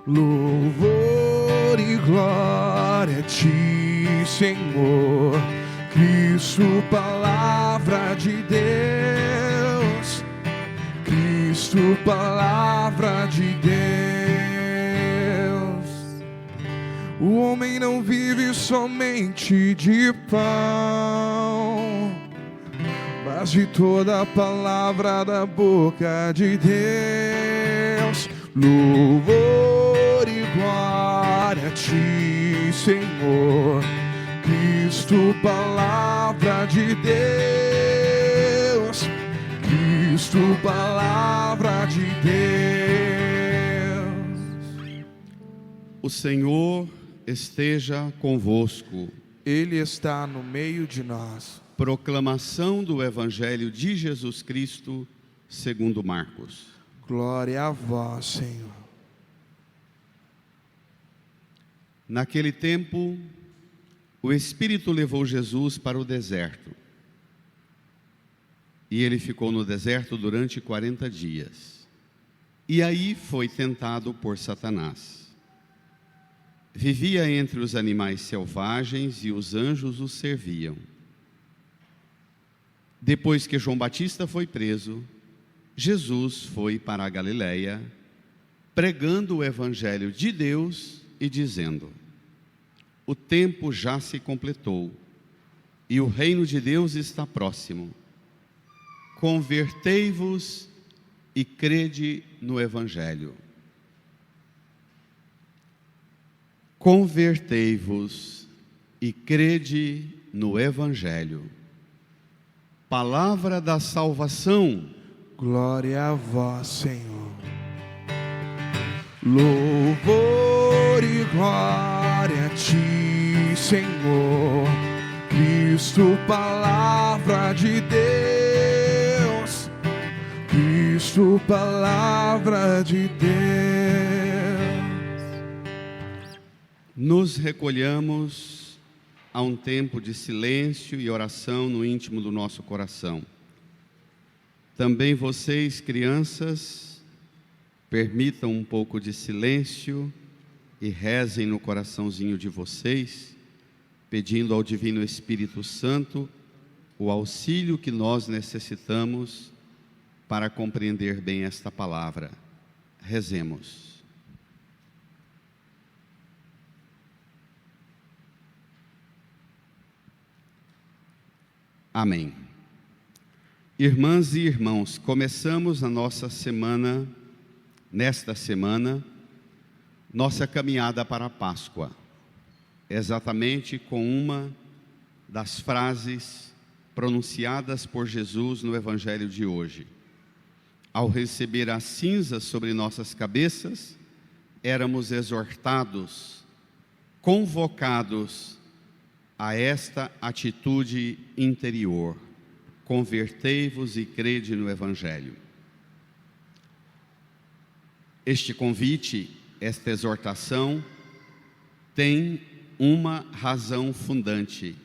Louvor e glória a ti, Senhor. Cristo, palavra de Deus. Cristo, palavra de Deus. O homem não vive somente de pão, mas de toda a palavra da boca de Deus. Louvor e glória a ti, Senhor. Cristo, palavra de Deus. Cristo, palavra de Deus. O Senhor esteja convosco. Ele está no meio de nós. Proclamação do Evangelho de Jesus Cristo, segundo Marcos. Glória a vós, Senhor. Naquele tempo, o Espírito levou Jesus para o deserto. E ele ficou no deserto durante 40 dias. E aí foi tentado por Satanás. Vivia entre os animais selvagens e os anjos o serviam. Depois que João Batista foi preso, Jesus foi para a Galileia, pregando o Evangelho de Deus e dizendo: o tempo já se completou e o reino de Deus está próximo. Convertei-vos e crede no Evangelho. Convertei-vos e crede no Evangelho. Palavra da salvação. Glória a vós, Senhor. Louvor e glória a ti, Senhor. Cristo, palavra de Deus. Cristo, palavra de Deus. Nos recolhamos a um tempo de silêncio e oração no íntimo do nosso coração. Também vocês, crianças, permitam um pouco de silêncio e rezem no coraçãozinho de vocês, pedindo ao Divino Espírito Santo o auxílio que nós necessitamos para compreender bem esta palavra. Rezemos. Amém. Irmãs e irmãos, começamos a nossa semana, nesta semana, nossa caminhada para a Páscoa, exatamente com uma das frases pronunciadas por Jesus no Evangelho de hoje. Ao receber as cinzas sobre nossas cabeças, éramos exortados, convocados a esta atitude interior: convertei-vos e crede no Evangelho. Este convite, esta exortação, tem uma razão fundante: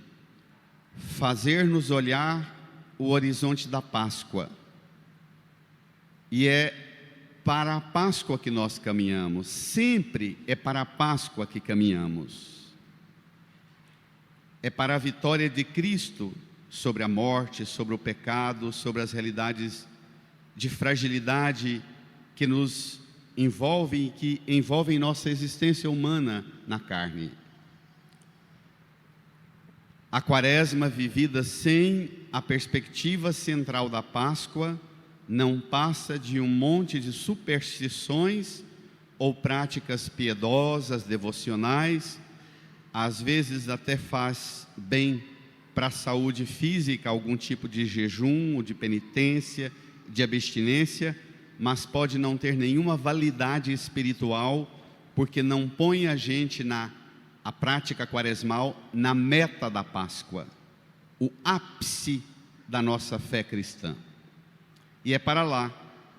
fazer-nos olhar o horizonte da Páscoa. E é para a Páscoa que nós caminhamos, sempre é para a Páscoa que caminhamos. É para a vitória de Cristo sobre a morte, sobre o pecado, sobre as realidades de fragilidade que nos envolvem e que envolvem nossa existência humana na carne. A Quaresma vivida sem a perspectiva central da Páscoa não passa de um monte de superstições ou práticas piedosas, devocionais. Às vezes até faz bem para a saúde física, algum tipo de jejum, ou de penitência, de abstinência, mas pode não ter nenhuma validade espiritual, porque não põe a gente a prática quaresmal na meta da Páscoa, o ápice da nossa fé cristã. E é para lá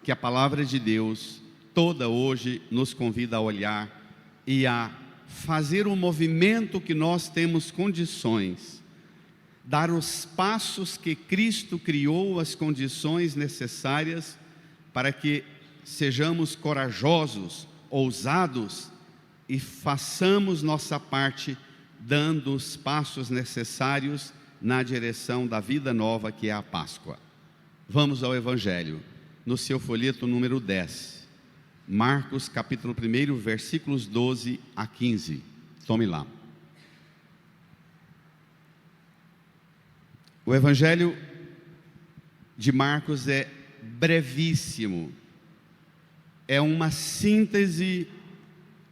que a palavra de Deus toda hoje nos convida a olhar e a fazer um movimento que nós temos condições, dar os passos que Cristo criou, as condições necessárias para que sejamos corajosos, ousados e façamos nossa parte, dando os passos necessários na direção da vida nova que é a Páscoa. Vamos ao Evangelho, no seu folheto número 10, Marcos capítulo 1, versículos 12 a 15. Tome lá. O Evangelho de Marcos é brevíssimo, é uma síntese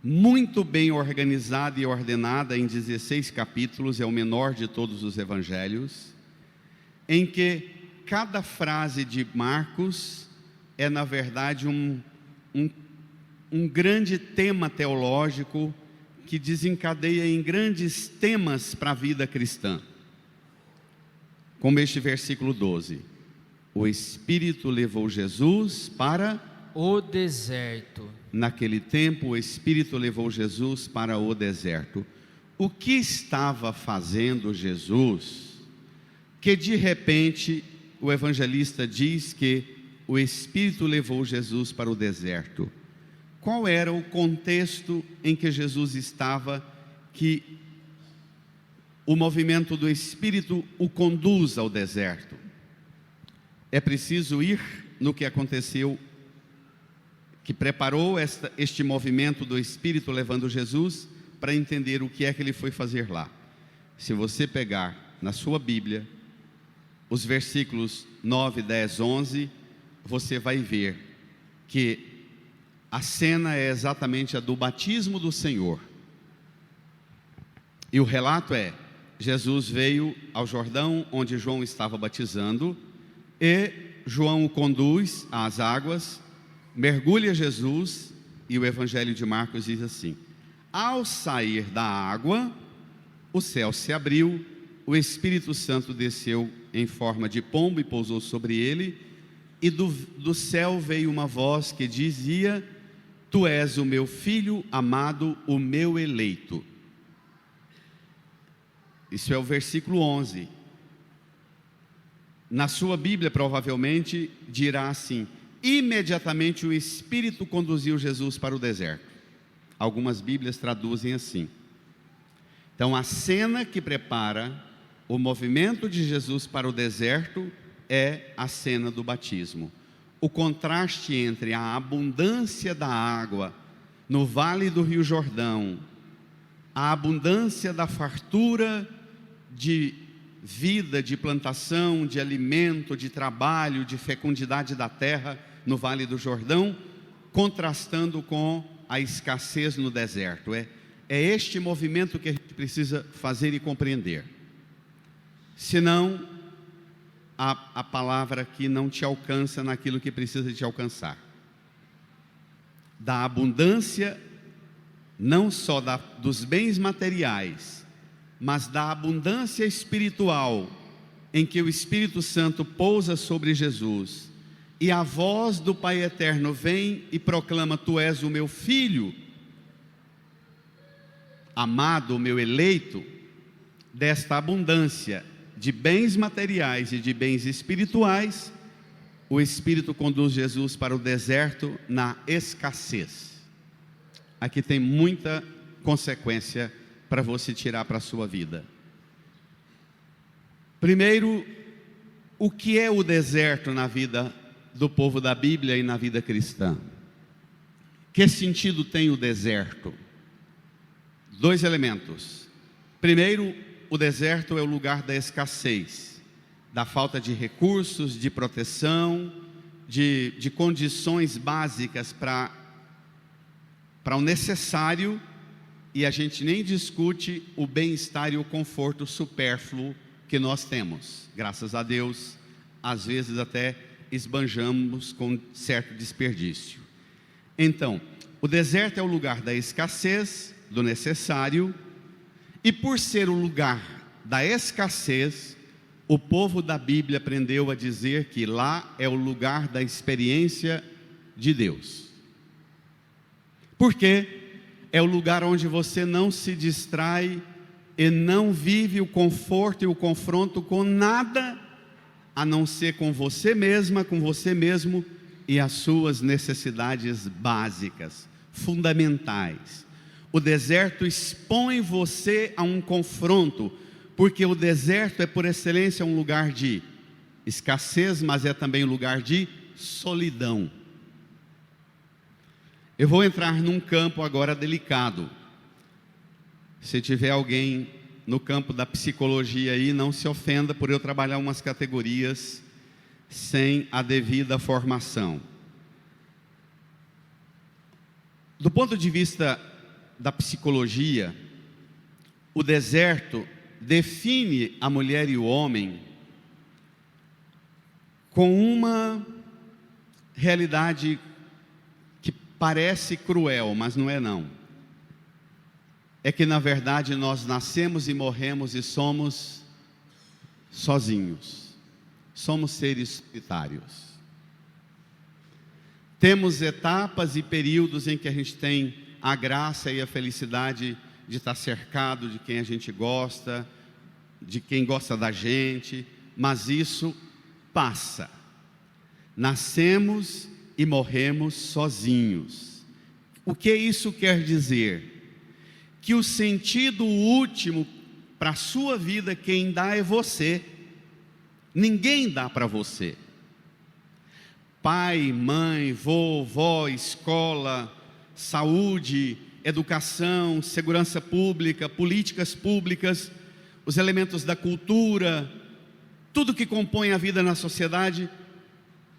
muito bem organizada e ordenada em 16 capítulos, é o menor de todos os evangelhos, em que cada frase de Marcos é, na verdade, um grande tema teológico que desencadeia em grandes temas para a vida cristã. Como este versículo 12: o Espírito levou Jesus para o deserto. Naquele tempo, o Espírito levou Jesus para o deserto. O que estava fazendo Jesus, que de repente o evangelista diz que o Espírito levou Jesus para o deserto? Qual era o contexto em que Jesus estava, que o movimento do Espírito o conduz ao deserto? É preciso ir no que aconteceu, que preparou este movimento do Espírito levando Jesus, para entender o que é que ele foi fazer lá. Se você pegar na sua Bíblia os versículos 9, 10, 11, você vai ver que a cena é exatamente a do batismo do Senhor. E o relato é: Jesus veio ao Jordão, onde João estava batizando, e João o conduz às águas, mergulha Jesus, e o Evangelho de Marcos diz assim: ao sair da água, o céu se abriu, o Espírito Santo desceu em forma de pombo e pousou sobre ele, e do céu veio uma voz que dizia: tu és o meu filho amado, o meu eleito. Isso é o versículo 11. Na sua Bíblia provavelmente dirá assim: imediatamente o Espírito conduziu Jesus para o deserto. Algumas Bíblias traduzem assim. Então a cena que prepara o movimento de Jesus para o deserto é a cena do batismo. O contraste entre a abundância da água no vale do Rio Jordão, a abundância da fartura de vida, de plantação, de alimento, de trabalho, de fecundidade da terra no Vale do Jordão, contrastando com a escassez no deserto. É este movimento que a gente precisa fazer e compreender. Senão, a palavra aqui não te alcança naquilo que precisa te alcançar. Da abundância, não só dos bens materiais, mas da abundância espiritual, em que o Espírito Santo pousa sobre Jesus, e a voz do Pai Eterno vem e proclama: tu és o meu filho amado, o meu eleito. Desta abundância de bens materiais e de bens espirituais, o Espírito conduz Jesus para o deserto na escassez. Aqui tem muita consequência para você tirar para a sua vida. Primeiro, o que é o deserto na vida do povo da Bíblia e na vida cristã? Que sentido tem o deserto? Dois elementos. Primeiro, o deserto é o lugar da escassez, da falta de recursos, de proteção, de condições básicas para o necessário, e a gente nem discute o bem-estar e o conforto supérfluo que nós temos. Graças a Deus, às vezes até esbanjamos com certo desperdício. Então, o deserto é o lugar da escassez, do necessário, e por ser o lugar da escassez, o povo da Bíblia aprendeu a dizer que lá é o lugar da experiência de Deus. Por quê? É o lugar onde você não se distrai e não vive o conforto e o confronto com nada, a não ser com você mesma, com você mesmo e as suas necessidades básicas. fundamentais. O deserto expõe você a um confronto, porque o deserto é por excelência um lugar de escassez, mas é também um lugar de solidão. Eu vou entrar num campo agora delicado. Se tiver alguém no campo da psicologia aí, não se ofenda por eu trabalhar umas categorias sem a devida formação. Do ponto de vista da psicologia, o deserto define a mulher e o homem com uma realidade que parece cruel, mas não é não. É que na verdade nós nascemos e morremos e somos sozinhos. Somos seres solitários. Temos etapas e períodos em que a gente tem a graça e a felicidade de estar cercado de quem a gente gosta, de quem gosta da gente, mas isso passa. Nascemos e morremos sozinhos. O que isso quer dizer? Que o sentido último para a sua vida quem dá é você. Ninguém dá para você. Pai, mãe, vô, vó, escola, saúde, educação, segurança pública, políticas públicas, os elementos da cultura, tudo que compõe a vida na sociedade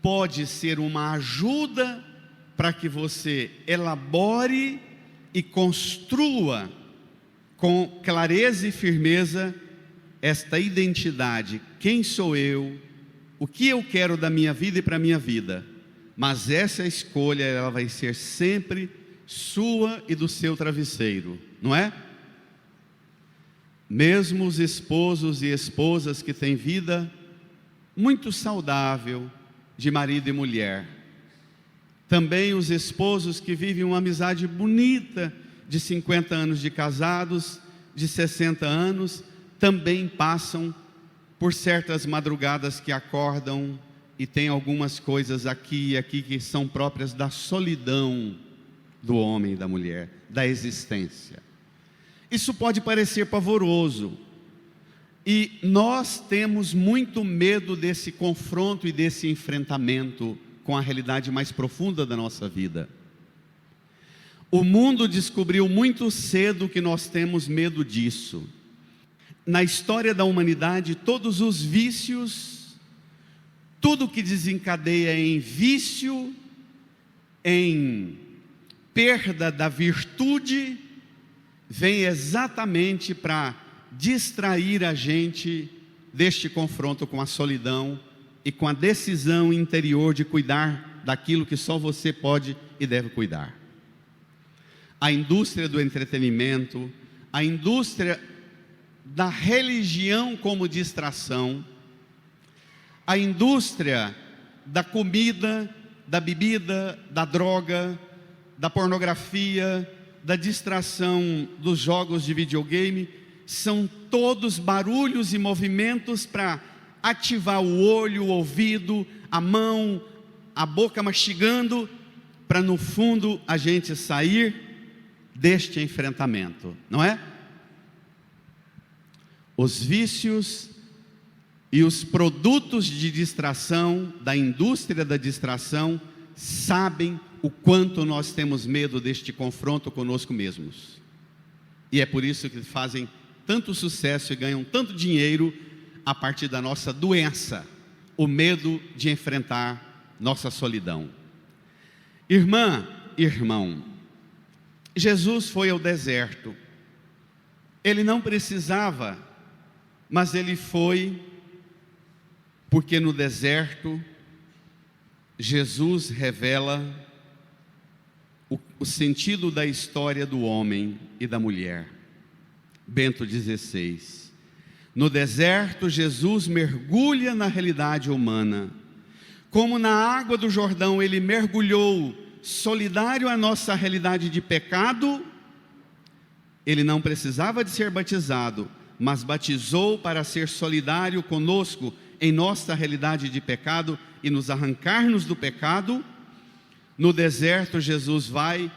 pode ser uma ajuda para que você elabore e construa com clareza e firmeza esta identidade. Quem sou eu? O que eu quero da minha vida e para a minha vida? Mas essa escolha, ela vai ser sempre sua e do seu travesseiro, não é? Mesmo os esposos e esposas que têm vida muito saudável de marido e mulher, também os esposos que vivem uma amizade bonita de 50 anos de casados, de 60 anos, também passam por certas madrugadas que acordam e tem algumas coisas aqui e aqui que são próprias da solidão do homem e da mulher, da existência. Isso pode parecer pavoroso e nós temos muito medo desse confronto e desse enfrentamento com a realidade mais profunda da nossa vida. O mundo descobriu muito cedo que nós temos medo disso. Na história da humanidade, todos os vícios, tudo que desencadeia em vício, em perda da virtude, vem exatamente para distrair a gente deste confronto com a solidão e com a decisão interior de cuidar daquilo que só você pode e deve cuidar. A indústria do entretenimento, a indústria da religião como distração, a indústria da comida, da bebida, da droga, da pornografia, da distração dos jogos de videogame, são todos barulhos e movimentos para ativar o olho, o ouvido, a mão, a boca mastigando, para no fundo a gente sair deste enfrentamento, não é? Os vícios e os produtos de distração, da indústria da distração, sabem o quanto nós temos medo deste confronto conosco mesmos. E é por isso que fazem tanto sucesso e ganham tanto dinheiro a partir da nossa doença, o medo de enfrentar nossa solidão. Irmã, irmão, Jesus foi ao deserto. Ele não precisava, mas ele foi, porque no deserto Jesus revela o sentido da história do homem e da mulher. Bento XVI. No deserto, Jesus mergulha na realidade humana. Como na água do Jordão ele mergulhou solidário à nossa realidade de pecado, ele não precisava de ser batizado, mas batizou para ser solidário conosco em nossa realidade de pecado e nos arrancar-nos do pecado. No deserto, Jesus vai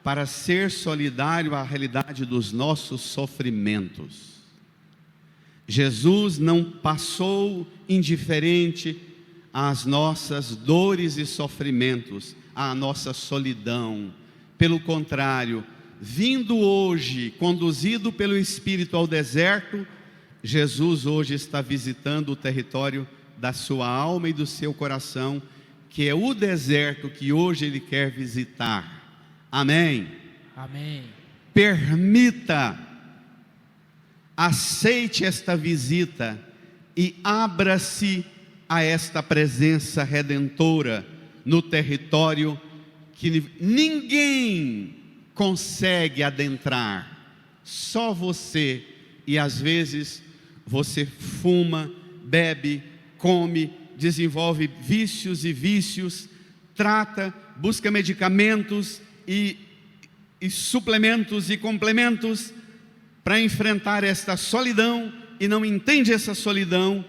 para ser solidário à realidade dos nossos sofrimentos. Jesus não passou indiferente às nossas dores e sofrimentos, à nossa solidão. Pelo contrário, vindo hoje, conduzido pelo Espírito ao deserto, Jesus hoje está visitando o território da sua alma e do seu coração, que é o deserto que hoje Ele quer visitar. Amém? Amém. Permita, aceite esta visita e abra-se a esta presença redentora no território que ninguém consegue adentrar, só você. E às vezes você fuma, bebe, come, desenvolve vícios, trata, busca medicamentos e suplementos e complementos para enfrentar esta solidão e não entende essa solidão.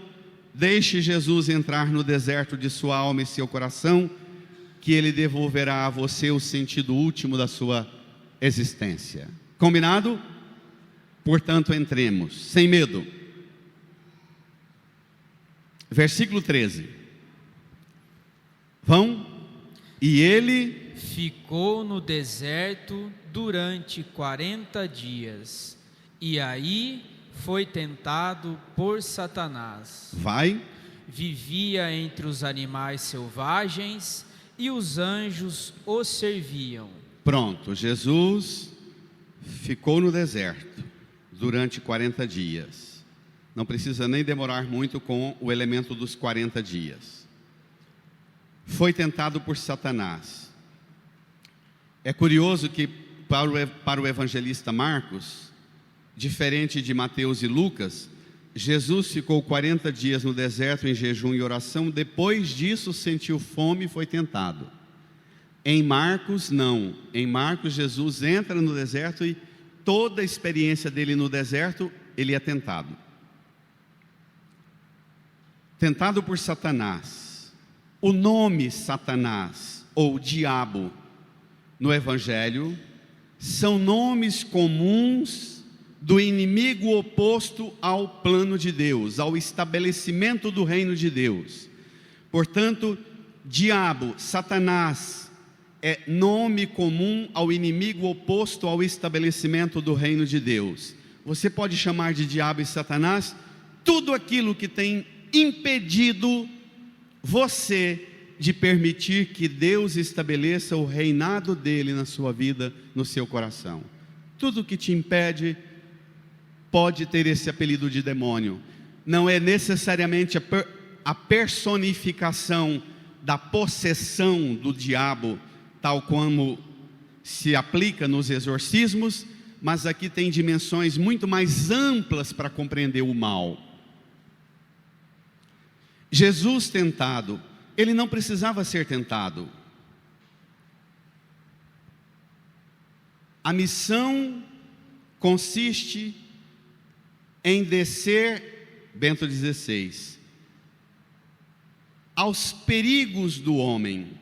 Deixe Jesus entrar no deserto de sua alma e seu coração, que Ele devolverá a você o sentido último da sua existência. Combinado? Portanto, entremos, sem medo. Versículo 13. Vão, e Ele ficou no deserto durante 40 dias, e aí foi tentado por Satanás. Vai. Vivia entre os animais selvagens, e os anjos o serviam. Pronto, Jesus ficou no deserto durante 40 dias. Não precisa nem demorar muito com o elemento dos 40 dias. Foi tentado por Satanás. É curioso que para o evangelista Marcos, diferente de Mateus e Lucas, Jesus ficou 40 dias no deserto em jejum e oração. Depois disso sentiu fome e foi tentado. Em Marcos não. Em Marcos Jesus entra no deserto e toda a experiência dele no deserto, ele é tentado. Tentado por Satanás. O nome Satanás ou diabo no Evangelho são nomes comuns do inimigo oposto ao plano de Deus, ao estabelecimento do reino de Deus. Portanto, diabo, Satanás, é nome comum ao inimigo oposto ao estabelecimento do reino de Deus. Você pode chamar de diabo e Satanás tudo aquilo que tem impedido você de permitir que Deus estabeleça o reinado dele na sua vida, no seu coração. Tudo que te impede pode ter esse apelido de demônio. Não é necessariamente a personificação da possessão do diabo, tal como se aplica nos exorcismos, mas aqui tem dimensões muito mais amplas para compreender o mal. Jesus tentado, ele não precisava ser tentado. A missão consiste em descer, Bento XVI, aos perigos do homem,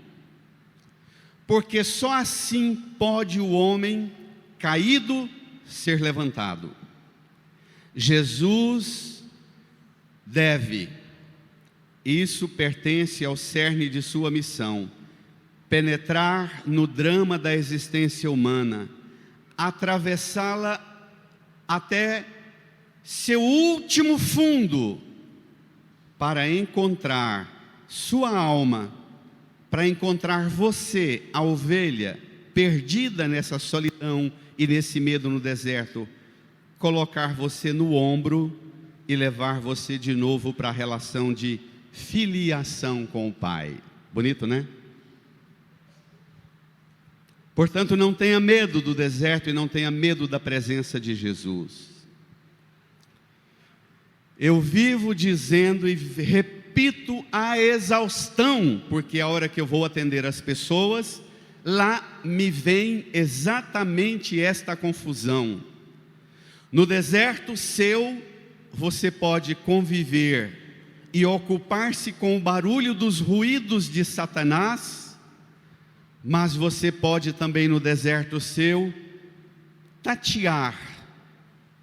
porque só assim pode o homem caído ser levantado. Jesus deve, isso pertence ao cerne de sua missão, penetrar no drama da existência humana, atravessá-la até seu último fundo, para encontrar sua alma, para encontrar você, a ovelha, perdida nessa solidão e nesse medo no deserto, colocar você no ombro e levar você de novo para a relação de filiação com o Pai. Bonito, né? Portanto, não tenha medo do deserto e não tenha medo da presença de Jesus. Eu vivo dizendo e repito a exaustão, porque a hora que eu vou atender as pessoas, lá me vem exatamente esta confusão. No deserto seu, você pode conviver e ocupar-se com o barulho dos ruídos de Satanás, Mas você pode também no deserto seu tatear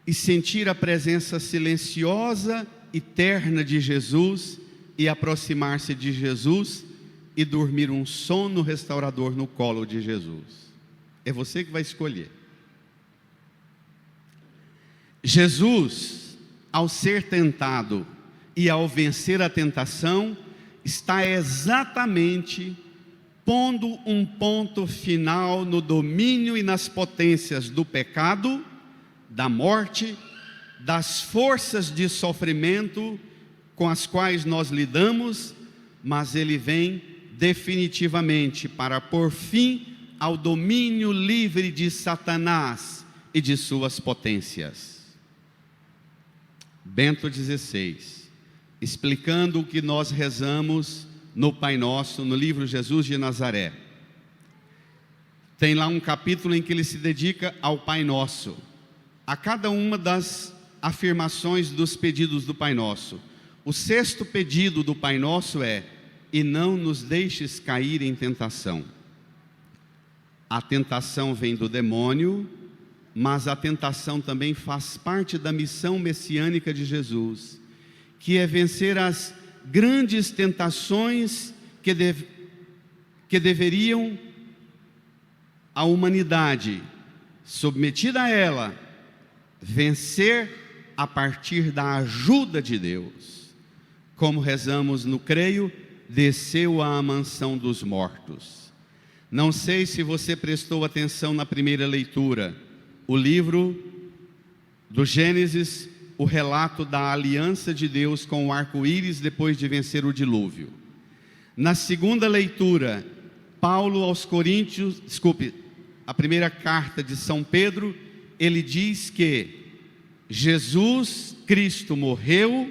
e sentir a presença silenciosa e terna de Jesus e aproximar-se de Jesus e dormir um sono restaurador no colo de Jesus. É você que vai escolher. Jesus, ao ser tentado e ao vencer a tentação, está exatamente pondo um ponto final no domínio e nas potências do pecado, da morte, das forças de sofrimento com as quais nós lidamos, mas ele vem definitivamente para pôr fim ao domínio livre de Satanás e de suas potências. Bento XVI, explicando o que nós rezamos no Pai Nosso, no livro Jesus de Nazaré. Tem lá um capítulo em que ele se dedica ao Pai Nosso, a cada uma das afirmações dos pedidos do Pai Nosso. O 6º pedido do Pai Nosso é: e não nos deixes cair em tentação. A tentação vem do demônio, mas a tentação também faz parte da missão messiânica de Jesus, que é vencer as grandes tentações que deveriam a humanidade, submetida a ela, vencer a partir da ajuda de Deus. Como rezamos no creio, desceu à mansão dos mortos. Não sei se você prestou atenção na primeira leitura, o livro do Gênesis, o relato da aliança de Deus com o arco-íris depois de vencer o dilúvio. Na segunda leitura, Paulo aos Coríntios, a primeira carta de São Pedro, ele diz que Jesus Cristo morreu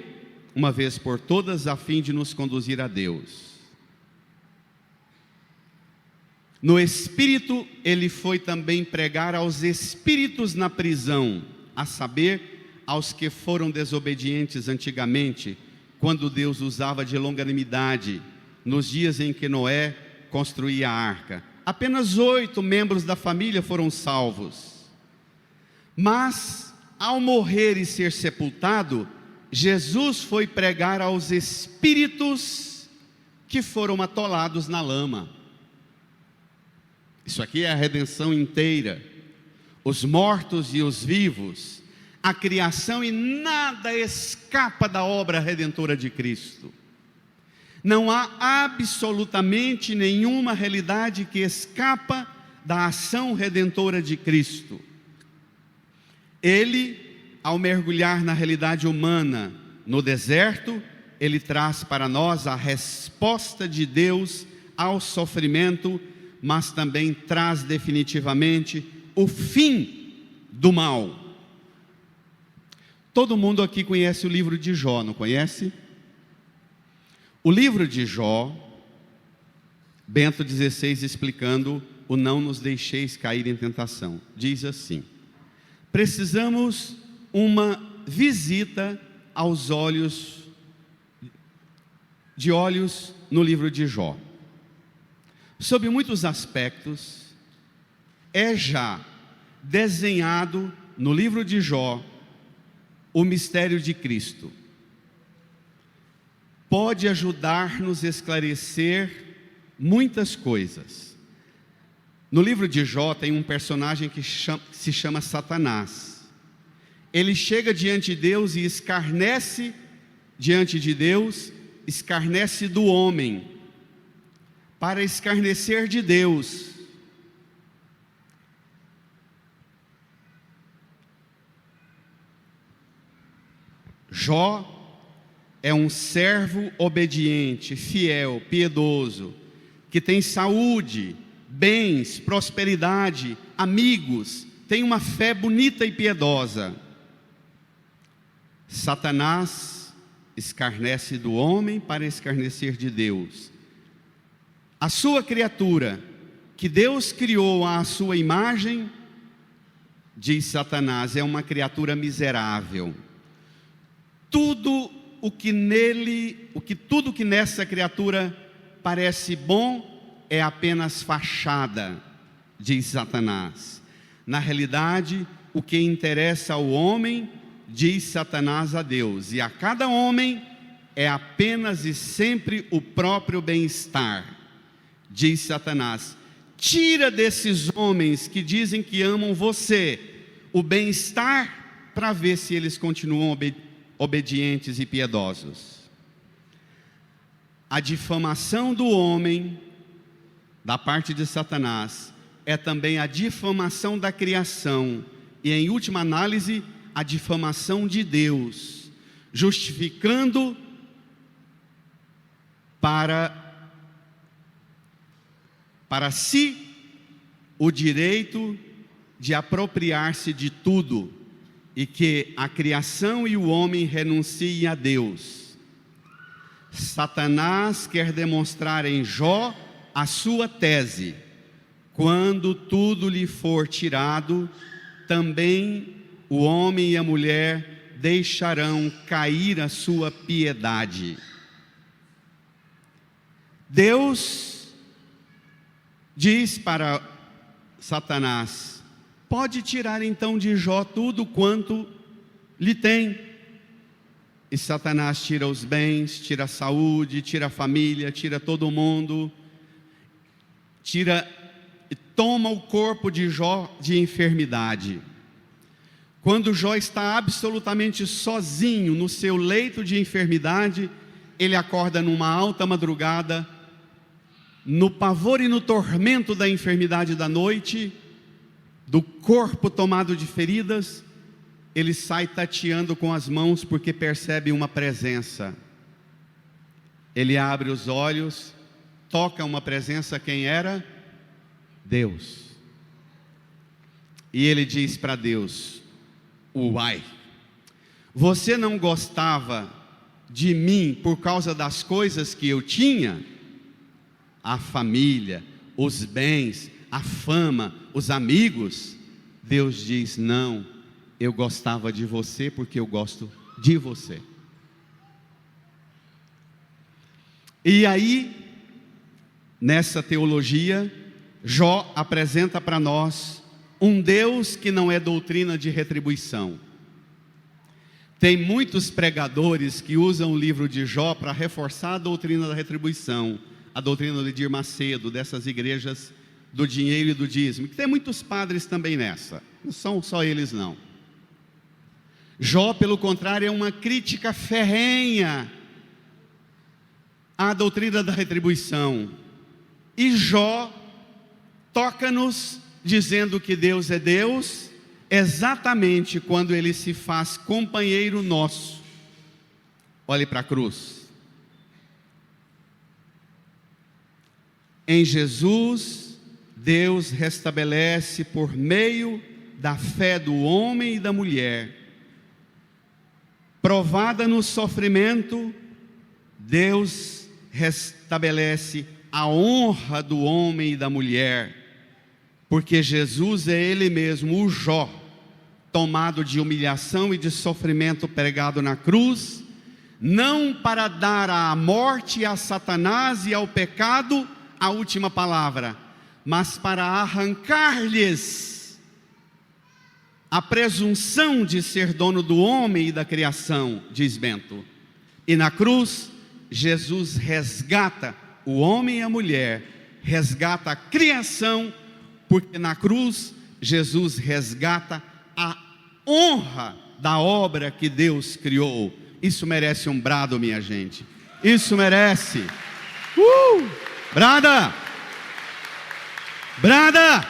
uma vez por todas a fim de nos conduzir a Deus. No Espírito, ele foi também pregar aos espíritos na prisão, a saber, aos que foram desobedientes antigamente, quando Deus usava de longanimidade, nos dias em que Noé construía a arca. Apenas 8 membros da família foram salvos. Mas, ao morrer e ser sepultado, Jesus foi pregar aos espíritos que foram atolados na lama. Isso aqui é a redenção inteira. Os mortos e os vivos, a criação, e nada escapa da obra redentora de Cristo. Não há absolutamente nenhuma realidade que escapa da ação redentora de Cristo. Ele, ao mergulhar na realidade humana no deserto, ele traz para nós a resposta de Deus ao sofrimento, mas também traz definitivamente o fim do mal. Todo mundo aqui conhece o livro de Jó, não conhece? O livro de Jó, Bento XVI explicando o não nos deixeis cair em tentação, diz assim: precisamos uma visita aos olhos no livro de Jó. Sob muitos aspectos, é já desenhado no livro de Jó o mistério de Cristo. Pode ajudar-nos a esclarecer muitas coisas. No livro de Jó tem um personagem que se chama Satanás. Ele chega diante de Deus e escarnece diante de Deus, escarnece do homem, para escarnecer de Deus. Jó é um servo obediente, fiel, piedoso, que tem saúde, bens, prosperidade, amigos, tem uma fé bonita e piedosa. Satanás escarnece do homem para escarnecer de Deus. A sua criatura, que Deus criou à sua imagem, diz Satanás, é uma criatura miserável. Tudo que nessa criatura parece bom, é apenas fachada, diz Satanás. Na realidade, o que interessa ao homem, diz Satanás a Deus, e a cada homem é apenas e sempre o próprio bem-estar. Diz Satanás: tira desses homens que dizem que amam você o bem-estar, para ver se eles continuam obedientes e piedosos. A difamação do homem, da parte de Satanás, é também a difamação da criação, e em última análise, a difamação de Deus, justificando para si o direito de apropriar-se de tudo, e que a criação e o homem renunciem a Deus. Satanás quer demonstrar em Jó a sua tese: quando tudo lhe for tirado, também o homem e a mulher deixarão cair a sua piedade. Deus diz para Satanás: pode tirar então de Jó tudo quanto lhe tem. E Satanás tira os bens, tira a saúde, tira a família, tira todo mundo, toma o corpo de Jó de enfermidade. Quando Jó está absolutamente sozinho no seu leito de enfermidade, ele acorda numa alta madrugada, no pavor e no tormento da enfermidade da noite, do corpo tomado de feridas, ele sai tateando com as mãos porque percebe uma presença. Ele abre os olhos, toca uma presença. Quem era? Deus. E ele diz para Deus: uai, você não gostava de mim por causa das coisas que eu tinha? A família, os bens, a fama, os amigos? Deus diz: não, eu gostava de você porque eu gosto de você. E aí, nessa teologia, Jó apresenta para nós um Deus que não é doutrina de retribuição. Tem muitos pregadores que usam o livro de Jó para reforçar a doutrina da retribuição, a doutrina de Edir Macedo, dessas igrejas do dinheiro e do dízimo, que tem muitos padres também nessa, não são só eles não. Jó, pelo contrário, é uma crítica ferrenha à doutrina da retribuição, e Jó toca-nos dizendo que Deus é Deus, exatamente quando Ele se faz companheiro nosso. Olhe para a cruz. Em Jesus, Deus restabelece por meio da fé do homem e da mulher, provada no sofrimento, Deus restabelece a honra do homem e da mulher, porque Jesus é Ele mesmo, o Jó, tomado de humilhação e de sofrimento pregado na cruz, não para dar à morte, a Satanás e ao pecado a última palavra, mas para arrancar-lhes a presunção de ser dono do homem e da criação, diz Bento. E na cruz, Jesus resgata o homem e a mulher, resgata a criação, porque na cruz, Jesus resgata a honra da obra que Deus criou. Isso merece um brado, minha gente. Isso merece. Brada! Brada!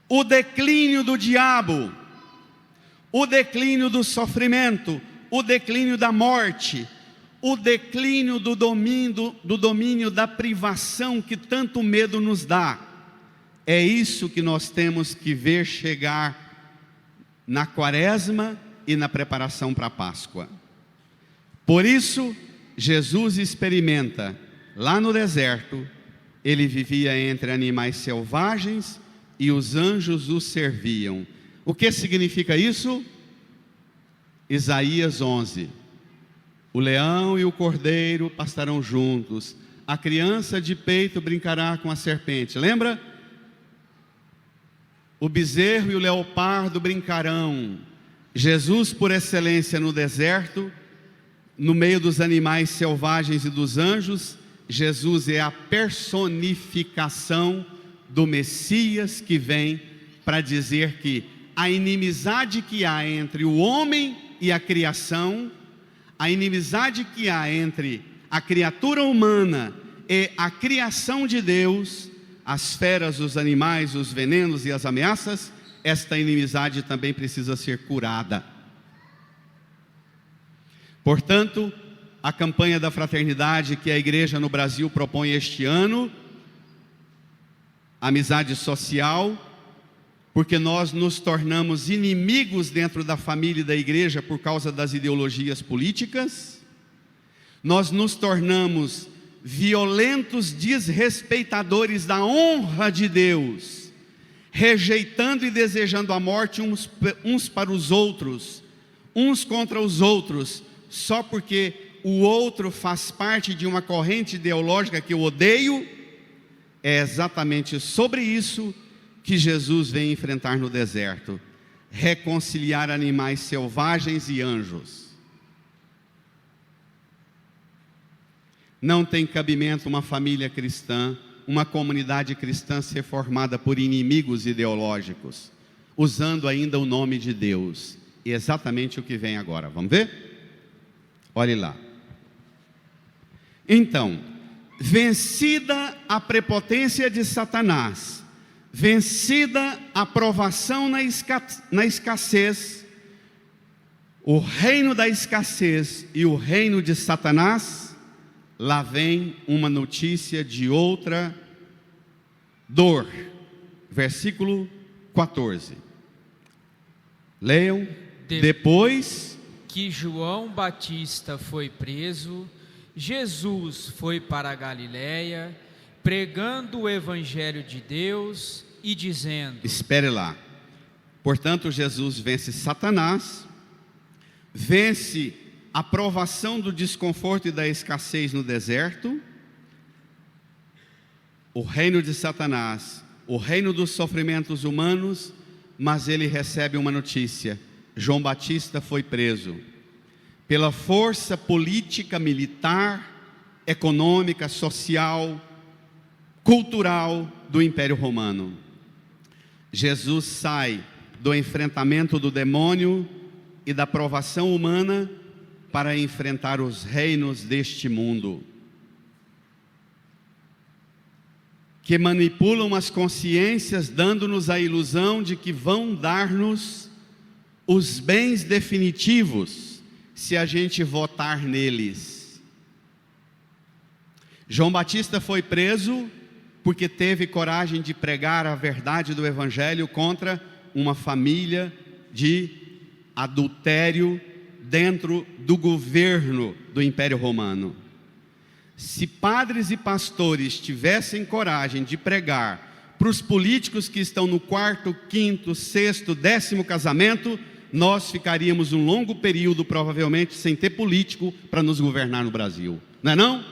O declínio do diabo, o declínio do sofrimento, o declínio da morte, o declínio do domínio da privação que tanto medo nos dá. É isso que nós temos que ver chegar na Quaresma e na preparação para a Páscoa. Por isso, Jesus experimenta, lá no deserto, Ele vivia entre animais selvagens e os anjos o serviam. O que significa isso? Isaías 11. O leão e o cordeiro pastarão juntos, a criança de peito brincará com a serpente. Lembra? O bezerro e o leopardo brincarão. Jesus, por excelência no deserto, no meio dos animais selvagens e dos anjos, Jesus é a personificação do Messias que vem para dizer que a inimizade que há entre o homem e a criação, a inimizade que há entre a criatura humana e a criação de Deus, as feras, os animais, os venenos e as ameaças, esta inimizade também precisa ser curada. Portanto, a campanha da fraternidade que a igreja no Brasil propõe este ano, amizade social, porque nós nos tornamos inimigos dentro da família e da igreja por causa das ideologias políticas, nós nos tornamos violentos desrespeitadores da honra de Deus, rejeitando e desejando a morte uns para os outros, uns contra os outros, só porque o outro faz parte de uma corrente ideológica que eu odeio. É exatamente sobre isso que Jesus vem enfrentar no deserto: reconciliar animais selvagens e anjos. Não tem cabimento uma família cristã, uma comunidade cristã ser formada por inimigos ideológicos, usando ainda o nome de Deus. E exatamente o que vem agora, vamos ver? Olhe lá. Então, vencida a prepotência de Satanás, vencida a provação na escassez, o reino da escassez e o reino de Satanás, lá vem uma notícia de outra dor. Versículo 14. Leiam. Depois que João Batista foi preso, Jesus foi para a Galiléia, pregando o evangelho de Deus e dizendo... Espere lá. Portanto, Jesus vence Satanás, vence a provação do desconforto e da escassez no deserto, o reino de Satanás, o reino dos sofrimentos humanos, mas ele recebe uma notícia: João Batista foi preso pela força política, militar, econômica, social, cultural do Império Romano. Jesus sai do enfrentamento do demônio e da provação humana para enfrentar os reinos deste mundo, que manipulam as consciências, dando-nos a ilusão de que vão dar-nos os bens definitivos, se a gente votar neles. João Batista foi preso porque teve coragem de pregar a verdade do Evangelho contra uma família de adultério dentro do governo do Império Romano. Se padres e pastores tivessem coragem de pregar para os políticos que estão no 4º, 5º, 6º, 10º casamento, nós ficaríamos um longo período, provavelmente, sem ter político para nos governar no Brasil. Não é não?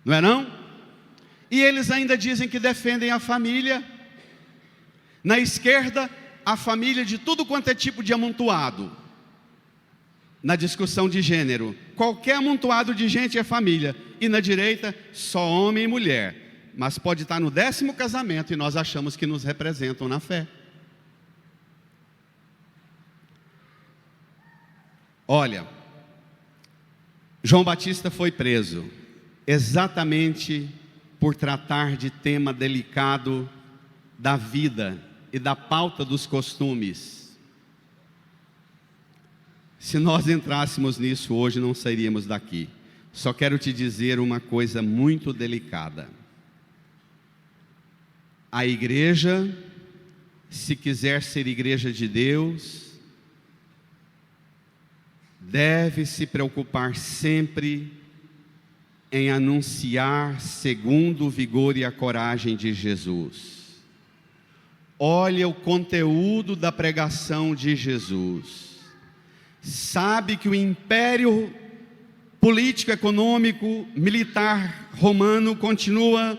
Não é não? E eles ainda dizem que defendem a família. Na esquerda, a família de tudo quanto é tipo de amontoado. Na discussão de gênero, qualquer amontoado de gente é família. E na direita, só homem e mulher. Mas pode estar no 10º casamento e nós achamos que nos representam na fé. Olha, João Batista foi preso exatamente por tratar de tema delicado da vida e da pauta dos costumes. Se nós entrássemos nisso hoje, não sairíamos daqui. Só quero te dizer uma coisa muito delicada. A igreja, se quiser ser igreja de Deus, deve se preocupar sempre em anunciar segundo o vigor e a coragem de Jesus. Olha o conteúdo da pregação de Jesus. sabe que o império político, econômico, militar romano continua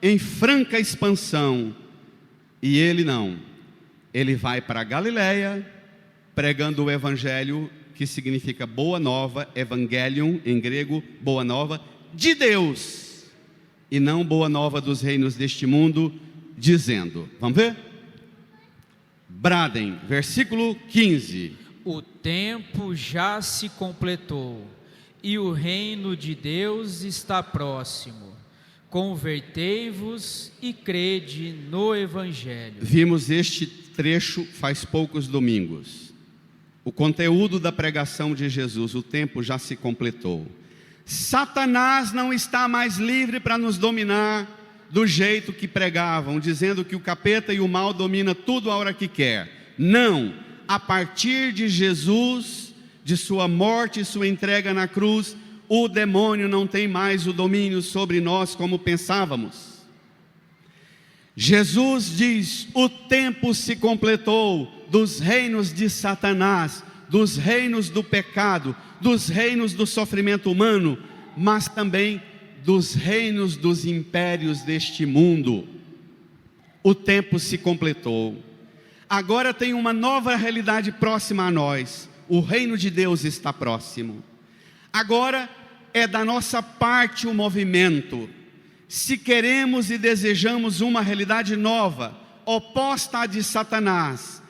em franca expansão. E ele não. Ele vai para a Galileia, pregando o evangelho, que significa boa nova, evangelion em grego, boa nova, de Deus, e não boa nova dos reinos deste mundo, dizendo, vamos ver? Bradem, versículo 15. O tempo já se completou, e o reino de Deus está próximo. Convertei-vos e crede no evangelho. Vimos este trecho faz poucos domingos. O conteúdo da pregação de Jesus, o tempo já se completou. Satanás não está mais livre para nos dominar do jeito que pregavam, dizendo que o capeta e o mal domina tudo a hora que quer. Não, a partir de Jesus, de sua morte e sua entrega na cruz, o demônio não tem mais o domínio sobre nós como pensávamos. Jesus diz, o tempo se completou dos reinos de Satanás, dos reinos do pecado, dos reinos do sofrimento humano, mas também dos reinos dos impérios deste mundo. O tempo se completou. Agora tem uma nova realidade próxima a nós. O reino de Deus está próximo. Agora é da nossa parte o movimento. Se queremos e desejamos uma realidade nova, oposta à de Satanás,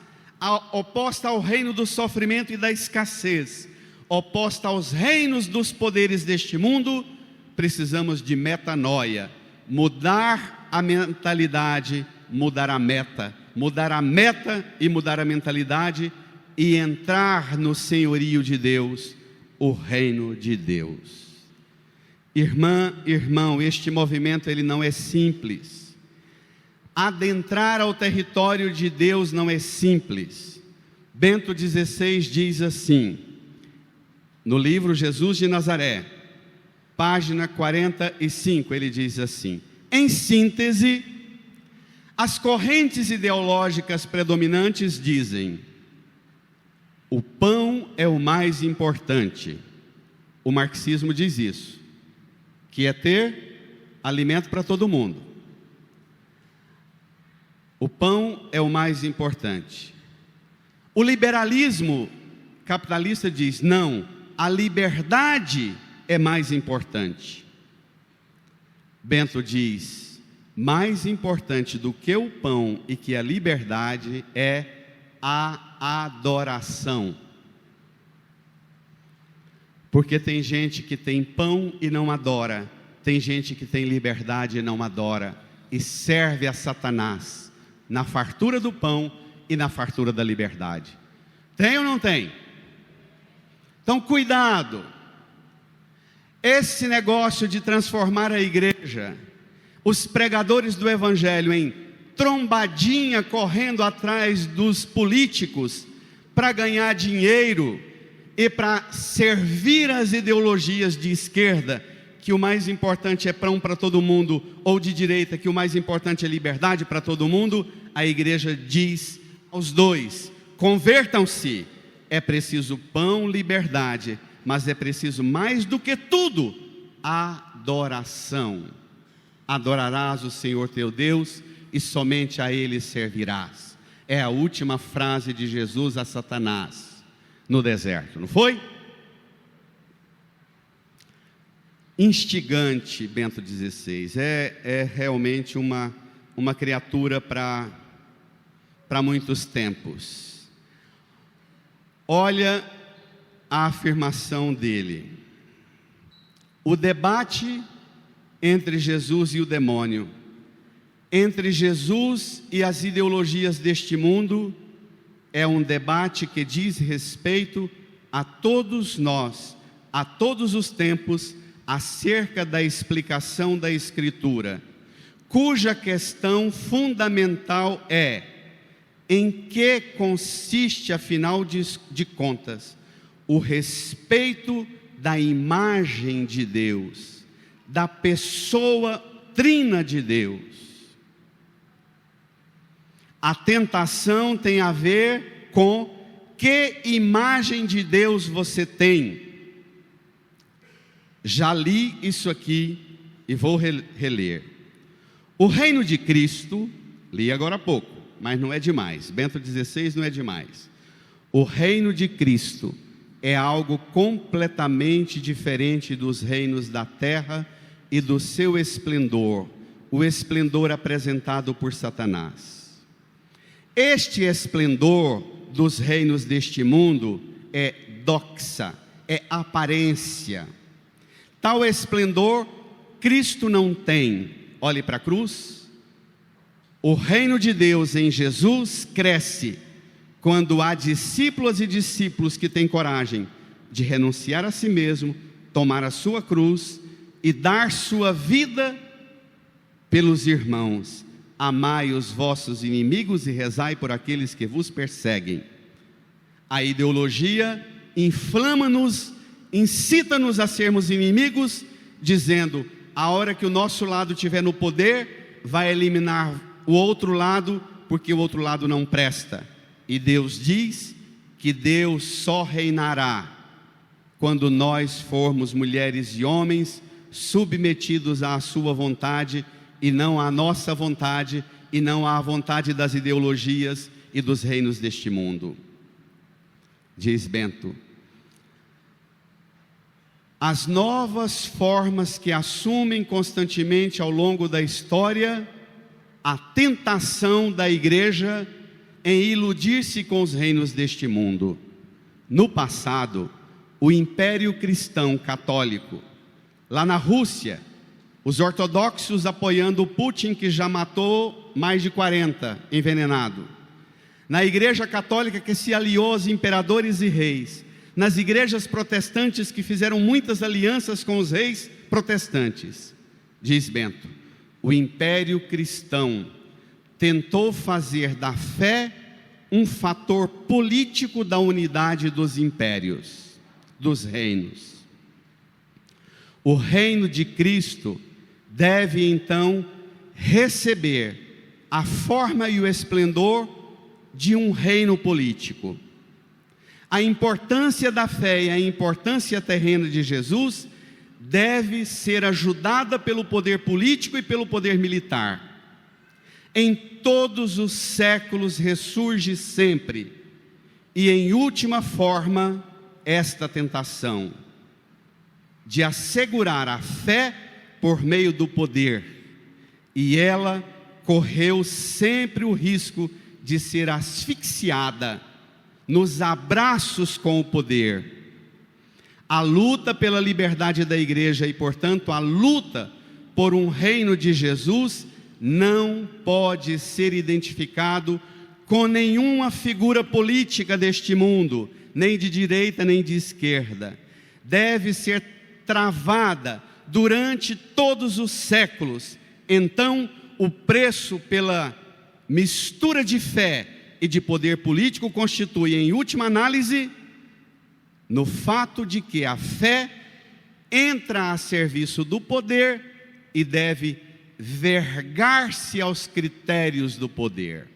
oposta ao reino do sofrimento e da escassez, oposta aos reinos dos poderes deste mundo, precisamos de metanoia, mudar a mentalidade, mudar a meta e mudar a mentalidade e entrar no senhorio de Deus, o reino de Deus. Irmã, irmão, este movimento ele não é simples. Adentrar ao território de Deus não é simples. Bento XVI diz assim, no livro Jesus de Nazaré, página 45, ele diz assim, em síntese, as correntes ideológicas predominantes dizem, o pão é o mais importante. O marxismo diz isso, que é ter alimento para todo mundo. O pão é o mais importante. O liberalismo capitalista diz, não, a liberdade é mais importante. Bento diz, mais importante do que o pão e que a liberdade é a adoração. Porque tem gente que tem pão e não adora, tem gente que tem liberdade e não adora, e serve a Satanás na fartura do pão e na fartura da liberdade. Tem ou não tem? Então cuidado. Esse negócio de transformar a igreja, os pregadores do evangelho em trombadinha correndo atrás dos políticos para ganhar dinheiro e para servir as ideologias de esquerda, que o mais importante é pão para todo mundo, ou de direita, que o mais importante é liberdade para todo mundo, a igreja diz aos dois, convertam-se, é preciso pão, liberdade, mas é preciso mais do que tudo, adoração. Adorarás o Senhor teu Deus e somente a Ele servirás. É a última frase de Jesus a Satanás no deserto, não foi? Instigante, Bento XVI, é realmente uma criatura para muitos tempos. Olha a afirmação dele. O debate entre Jesus e o demônio, entre Jesus e as ideologias deste mundo, é um debate que diz respeito a todos nós, a todos os tempos, acerca da explicação da Escritura, cuja questão fundamental é: em que consiste, afinal de contas, o respeito da imagem de Deus, da pessoa trina de Deus? A tentação tem a ver com que imagem de Deus você tem? Já li isso aqui e vou reler. O reino de Cristo, li agora há pouco, mas não é demais. Bento XVI não é demais. O reino de Cristo é algo completamente diferente dos reinos da terra e do seu esplendor, o esplendor apresentado por Satanás. Este esplendor dos reinos deste mundo é doxa, é aparência. Tal esplendor Cristo não tem. Olhe para a cruz. O reino de Deus em Jesus cresce quando há discípulas e discípulos que têm coragem de renunciar a si mesmo, tomar a sua cruz e dar sua vida pelos irmãos. Amai os vossos inimigos e rezai por aqueles que vos perseguem. A ideologia inflama-nos, incita-nos a sermos inimigos, dizendo: a hora que o nosso lado estiver no poder, vai eliminar o outro lado, porque o outro lado não presta. E Deus diz que Deus só reinará quando nós formos mulheres e homens submetidos à sua vontade, e não à nossa vontade, e não à vontade das ideologias e dos reinos deste mundo. Diz Bento: as novas formas que assumem constantemente ao longo da história a tentação da igreja em iludir-se com os reinos deste mundo. No passado, o Império Cristão Católico, lá na Rússia, os ortodoxos apoiando o Putin, que já matou mais de 40 envenenados. Na Igreja Católica, que se aliou aos imperadores e reis. Nas igrejas protestantes, que fizeram muitas alianças com os reis protestantes. Diz Bento: o Império Cristão tentou fazer da fé um fator político da unidade dos impérios, dos reinos. O reino de Cristo deve então receber a forma e o esplendor de um reino político. A importância da fé e a importância terrena de Jesus deve ser ajudada pelo poder político e pelo poder militar. Em todos os séculos ressurge sempre, e em última forma, esta tentação de assegurar a fé por meio do poder, e ela correu sempre o risco de ser asfixiada nos abraços com o poder. A luta pela liberdade da igreja e, portanto, a luta por um reino de Jesus não pode ser identificado com nenhuma figura política deste mundo, nem de direita nem de esquerda. Deve ser travada durante todos os séculos. Então, o preço pela mistura de fé e de poder político constitui, em última análise, no fato de que a fé entra a serviço do poder e deve vergar-se aos critérios do poder.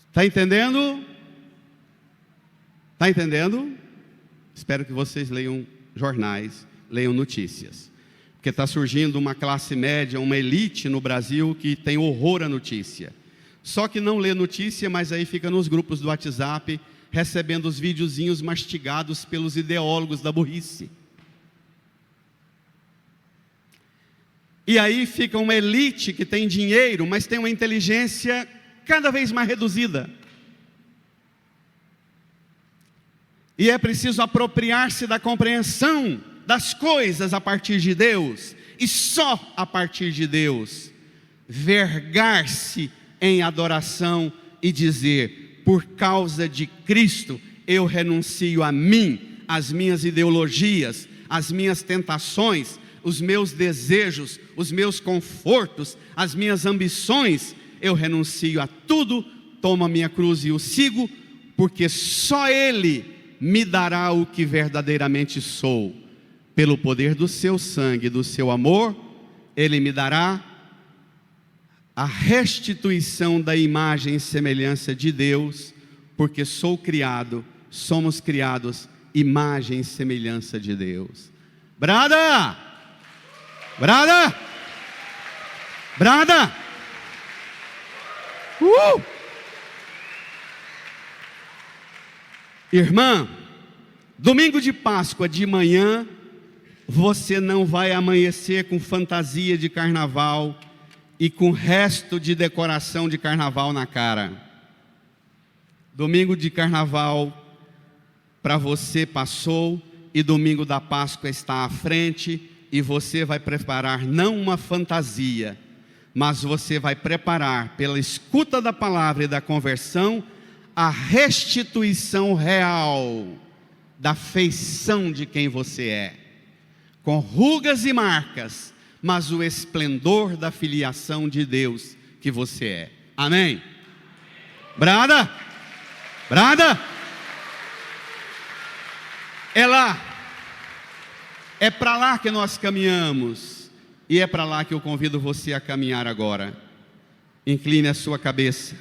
Está entendendo? Está entendendo? Espero que vocês leiam jornais, leiam notícias, porque está surgindo uma classe média, uma elite no Brasil que tem horror à notícia. Só que não lê notícia, mas aí fica nos grupos do WhatsApp, recebendo os videozinhos mastigados pelos ideólogos da burrice. E aí fica uma elite que tem dinheiro, mas tem uma inteligência cada vez mais reduzida. E é preciso apropriar-se da compreensão das coisas a partir de Deus, e só a partir de Deus, vergar-se em adoração e dizer: por causa de Cristo, eu renuncio a mim, as minhas ideologias, as minhas tentações, os meus desejos, os meus confortos, as minhas ambições, eu renuncio a tudo, tomo a minha cruz e o sigo, porque só Ele me dará o que verdadeiramente sou. Pelo poder do seu sangue, do seu amor, Ele me dará a restituição da imagem e semelhança de Deus, porque somos criados imagem e semelhança de Deus. Brada! Brada! Brada! Irmã, domingo de Páscoa de manhã, você não vai amanhecer com fantasia de carnaval e com resto de decoração de carnaval na cara. Domingo de carnaval para você passou e domingo da Páscoa está à frente, e você vai preparar não uma fantasia, mas você vai preparar pela escuta da palavra e da conversão a restituição real da feição de quem você é, com rugas e marcas, mas o esplendor da filiação de Deus que você é. Amém? Brada? Brada? É lá, é para lá que nós caminhamos, e é para lá que eu convido você a caminhar agora. Incline a sua cabeça,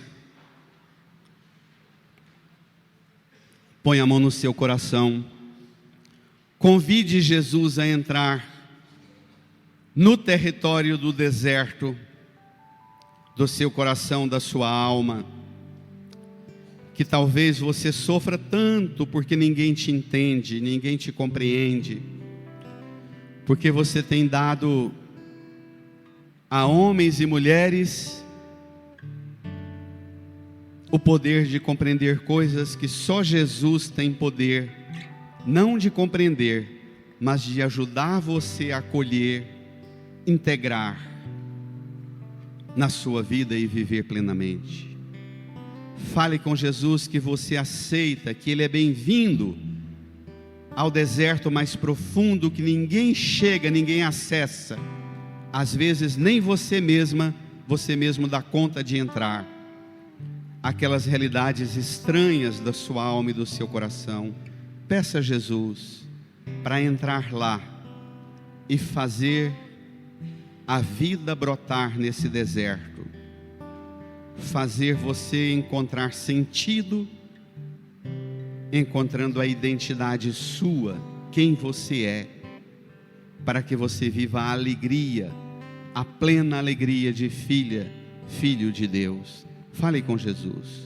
põe a mão no seu coração, convide Jesus a entrar no território do deserto do seu coração, da sua alma, que talvez você sofra tanto porque ninguém te entende, ninguém te compreende, porque você tem dado a homens e mulheres o poder de compreender coisas que só Jesus tem poder, não de compreender, mas de ajudar você a acolher, integrar na sua vida e viver plenamente. Fale com Jesus que você aceita, que Ele é bem-vindo ao deserto mais profundo, que ninguém chega, ninguém acessa. Às vezes nem você mesmo dá conta de entrar. Aquelas realidades estranhas da sua alma e do seu coração. Peça a Jesus para entrar lá e fazer a vida brotar nesse deserto. Fazer você encontrar sentido, encontrando a identidade sua, quem você é, para que você viva a alegria, a plena alegria de filho de Deus. Fale com Jesus.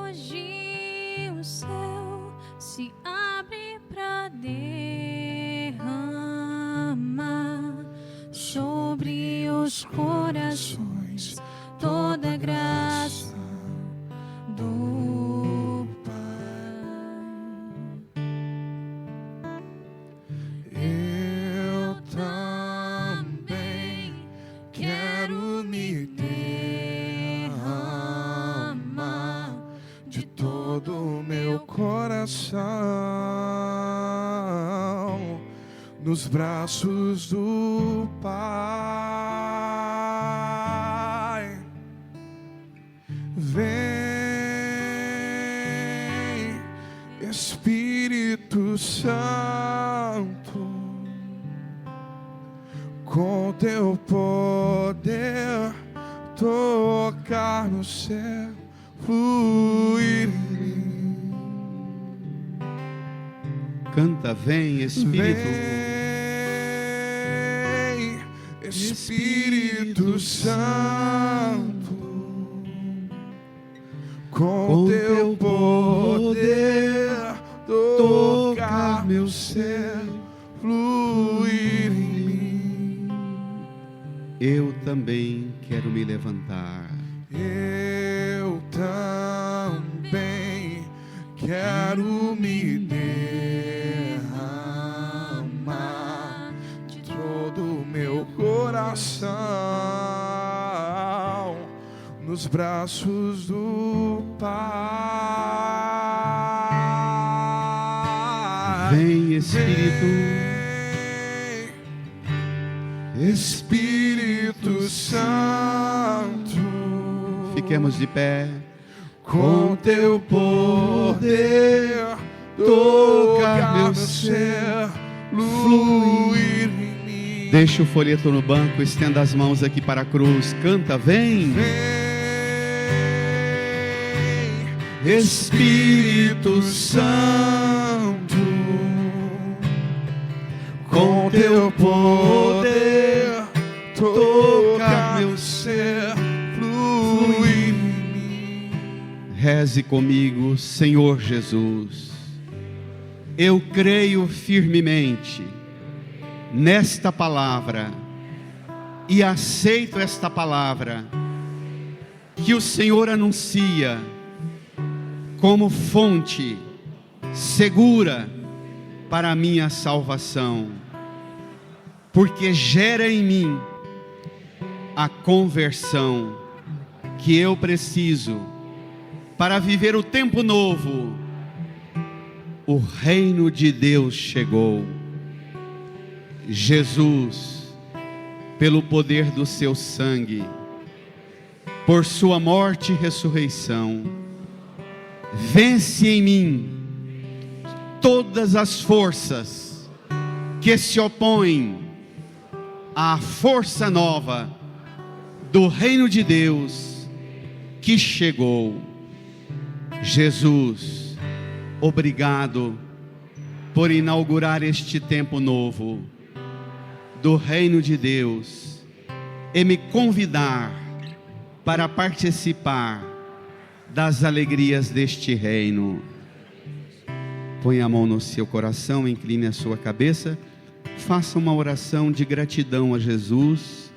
Hoje o céu se abre para derramar sobre os corações toda a graça do Pai. Eu também quero me derramar de todo o meu coração nos braços do Pai. Vem, Espírito Santo, com teu poder tocar no céu, fluir em mim. Canta, vem Espírito. Vem, Espírito Santo, com teu poder tocar meu ser, fluir em mim. Eu também quero me levantar. Eu também quero me derramar de todo o meu coração nos braços do Pai. Vem Espírito. Vem, Espírito Santo, Fiquemos de pé. com teu poder tocar meu ser, fluir em mim. Deixa o folheto no banco, estenda as mãos aqui para a cruz. Canta, vem. Vem, Espírito Santo, com teu poder, toca meu ser, flui em mim. Reze comigo, Senhor Jesus. Eu creio firmemente nesta palavra e aceito esta palavra que o Senhor anuncia como fonte segura para a minha salvação, porque gera em mim a conversão que eu preciso para viver o tempo novo. O reino de Deus chegou. Jesus, pelo poder do seu sangue, por sua morte e ressurreição, vence em mim todas as forças que se opõem à força nova do reino de Deus que chegou. Jesus, obrigado por inaugurar este tempo novo do reino de Deus e me convidar para participar das alegrias deste reino. Põe a mão no seu coração, incline a sua cabeça, faça uma oração de gratidão a Jesus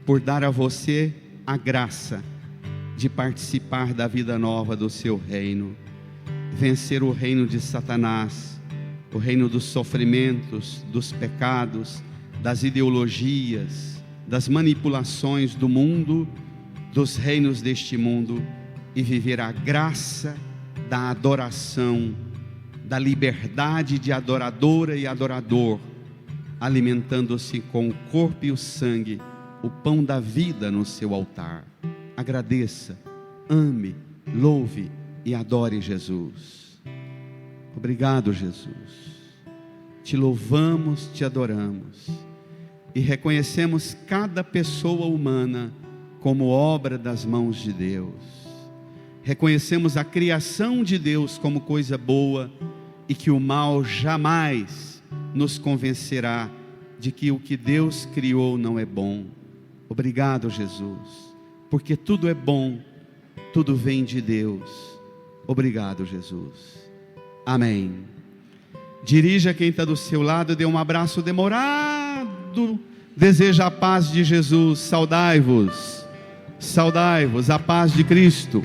por dar a você a graça de participar da vida nova do seu reino, vencer o reino de Satanás, o reino dos sofrimentos, dos pecados, das ideologias, das manipulações do mundo, dos reinos deste mundo, e viver a graça da adoração, da liberdade de adoradora e adorador, alimentando-se com o corpo e o sangue, o pão da vida no seu altar. Agradeça, ame, louve e adore Jesus. Obrigado, Jesus. Te louvamos, te adoramos e reconhecemos cada pessoa humana como obra das mãos de Deus. Reconhecemos a criação de Deus como coisa boa e que o mal jamais nos convencerá de que o que Deus criou não é bom. Obrigado, Jesus, porque tudo é bom, tudo vem de Deus. Obrigado, Jesus. Amém. Dirija quem está do seu lado, dê um abraço demorado, deseja a paz de Jesus. Saudai-vos, a paz de Cristo.